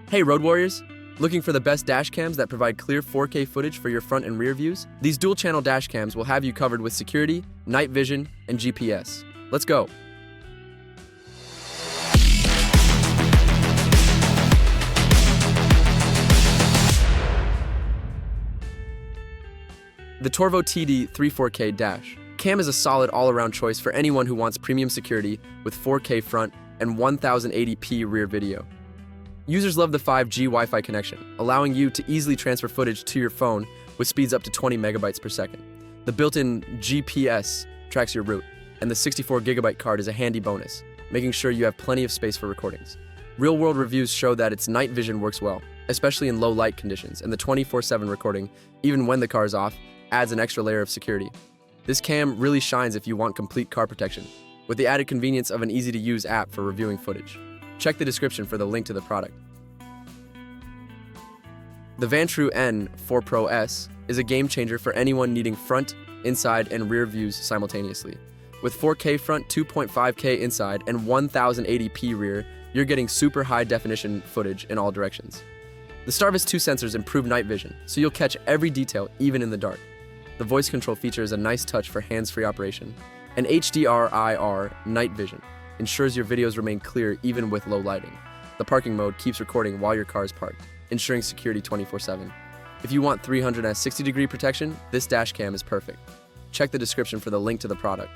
Hey road warriors! Looking for the best dash cams that provide clear 4K footage for your front and rear views? These dual-channel dash cams will have you covered with security, night vision, and GPS. Let's go! The TORVO TD3 4K dash cam is a solid all-around choice for anyone who wants premium security with 4K front and 1080p rear video. Users love the 5G Wi-Fi connection, allowing you to easily transfer footage to your phone with speeds up to 20 megabytes per second. The built-in GPS tracks your route, and the 64GB card is a handy bonus, making sure you have plenty of space for recordings. Real-world reviews show that its night vision works well, especially in low light conditions, and the 24/7 recording, even when the car is off, adds an extra layer of security. This cam really shines if you want complete car protection, with the added convenience of an easy-to-use app for reviewing footage. Check the description for the link to the product. The Vantrue N4 Pro S is a game changer for anyone needing front, inside, and rear views simultaneously. With 4K front, 2.5K inside, and 1080p rear, you're getting super high-definition footage in all directions. The Starvis 2 sensors improve night vision, so you'll catch every detail, even in the dark. The voice control feature is a nice touch for hands-free operation, and HDR/IR night vision ensures your videos remain clear even with low lighting. The parking mode keeps recording while your car is parked, ensuring security 24/7. If you want 360-degree protection, this dash cam is perfect. Check the description for the link to the product.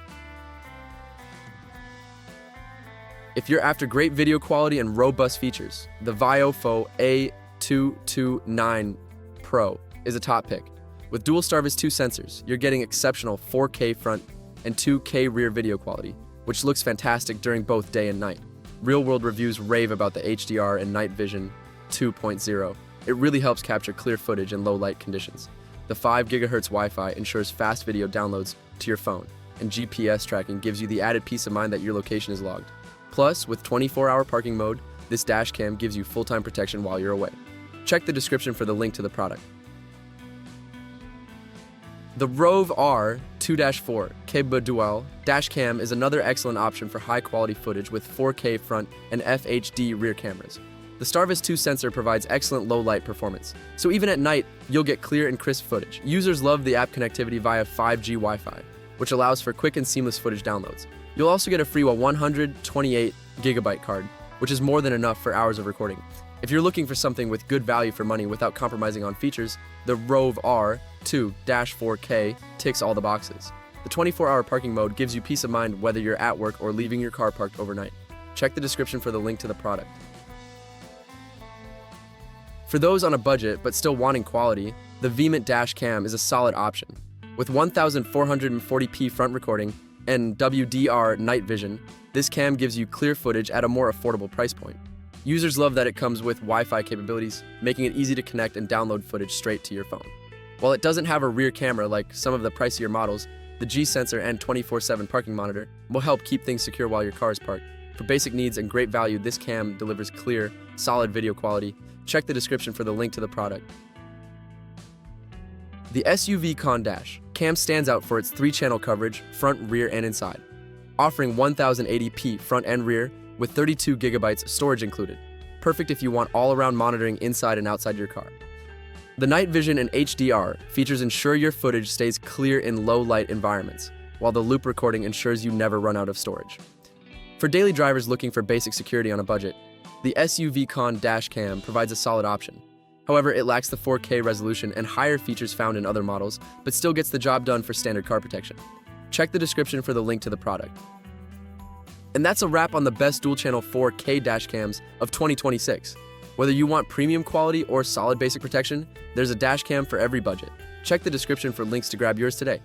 If you're after great video quality and robust features, the VIOFO A229 Pro is a top pick. With dual Starvis 2 sensors, you're getting exceptional 4K front and 2K rear video quality, which looks fantastic during both day and night. Real-world reviews rave about the HDR and Night Vision 2.0. It really helps capture clear footage in low-light conditions. The 5 GHz Wi-Fi ensures fast video downloads to your phone, and GPS tracking gives you the added peace of mind that your location is logged. Plus, with 24-hour parking mode, this dash cam gives you full-time protection while you're away. Check the description for the link to the product. The ROVE R2-4 Keba Dual dash cam is another excellent option for high-quality footage with 4K front and FHD rear cameras. The Starvis 2 sensor provides excellent low-light performance, so even at night, you'll get clear and crisp footage. Users love the app connectivity via 5G Wi-Fi, which allows for quick and seamless footage downloads. You'll also get a free 128GB card, which is more than enough for hours of recording. If you're looking for something with good value for money without compromising on features, the ROVE R2-4K ticks all the boxes. The 24-hour parking mode gives you peace of mind whether you're at work or leaving your car parked overnight. Check the description for the link to the product. For those on a budget but still wanting quality, the Veement dash cam is a solid option. With 1440p front recording and WDR night vision, this cam gives you clear footage at a more affordable price point. Users love that it comes with Wi-Fi capabilities, making it easy to connect and download footage straight to your phone. While it doesn't have a rear camera like some of the pricier models, the G sensor and 24/7 parking monitor will help keep things secure while your car is parked. For basic needs and great value, this cam delivers clear, solid video quality. Check the description for the link to the product. The SUVCON dash cam stands out for its 3-channel coverage, front, rear, and inside, offering 1080p front and rear with 32 GB storage included. Perfect if you want all-around monitoring inside and outside your car. The night vision and HDR features ensure your footage stays clear in low-light environments, while the loop recording ensures you never run out of storage. For daily drivers looking for basic security on a budget, the SUVCON dash cam provides a solid option. However, it lacks the 4K resolution and higher features found in other models, but still gets the job done for standard car protection. Check the description for the link to the product. And that's a wrap on the best dual-channel 4K dash cams of 2026. Whether you want premium quality or solid basic protection, there's a dash cam for every budget. Check the description for links to grab yours today.